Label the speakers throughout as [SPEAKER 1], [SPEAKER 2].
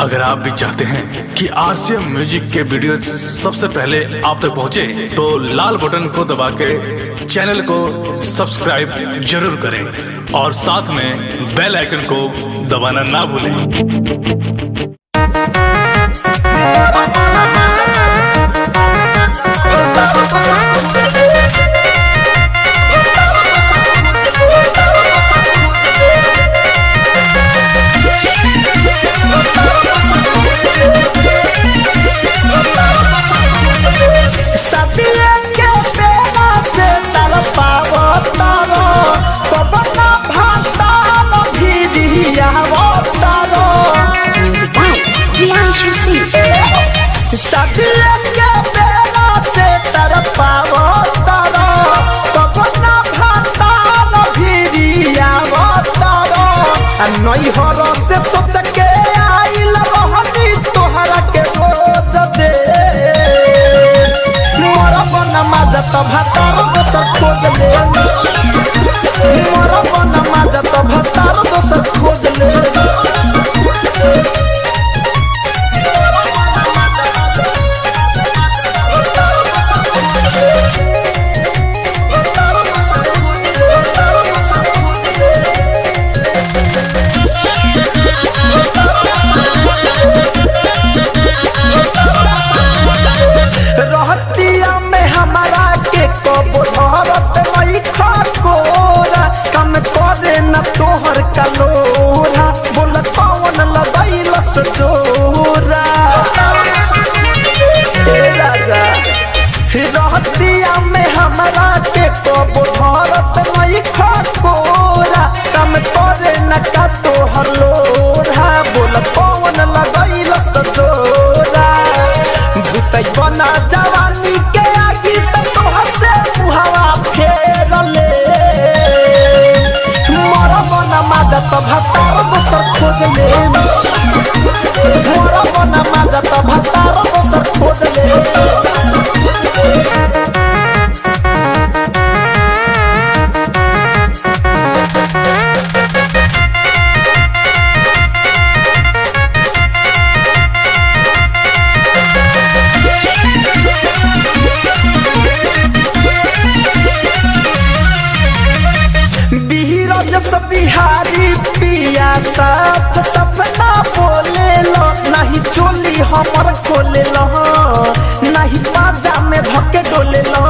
[SPEAKER 1] अगर आप भी चाहते हैं कि आरसीएम म्यूजिक के वीडियो सबसे पहले आप तक पहुंचे, तो लाल बटन को दबा के चैनल को सब्सक्राइब जरूर करें और साथ में बेल आइकन को दबाना ना भूलें।
[SPEAKER 2] नई हरो से सोच के आइल रहनी तोहरा के रोज दे मोरा बना माजा तो भातार दोसर खोज ले मोरा बना माजा तो भातार दोसर खोज ले। तोहर कलोरा बोल कौन लगैलस जोरा राजा रहतिया में हमरा के कबो धरत नहीं खकोरा कम करे न का तोहर लोरा बोल कौन लगैलस जोरा भूतै बना जवानी के आगी त तोहर से मुहावा फेर ले माजा तो भातार दोसर खोज ले मोरा बना माजा तो भातार दोसर खोज ले। बिहारी पिया साफ सपना बोले लो नहीं चोली हमर खोले लो नहीं बाजा में धके डोले लो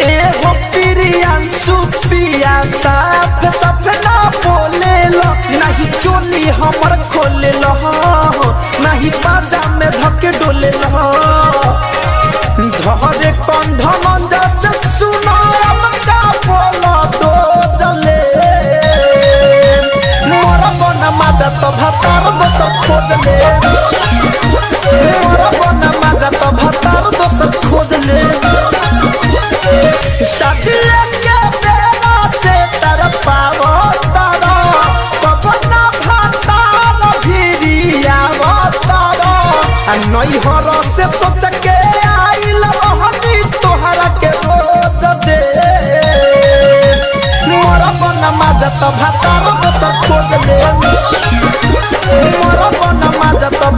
[SPEAKER 2] ए हो प्रियांशु पिया साफ सपना बोले लो नहीं चोली हमर खोले लो नहीं बाजा में धके डोले लो धरे कंध मंजा से सुनो का बोलो दो जले मोरा बना माजा तो भातार दोसर खोज ले मोरा बना माजा तो भातार दोसर खोज ले। शादी के बेला से तर पावो तारो बना भातार भिरिया तारो नई हरो से सोच के तोहरा के रोज दे मोरा बना माजा तो भातार दोसर खोज ले मोरा बना माजा तो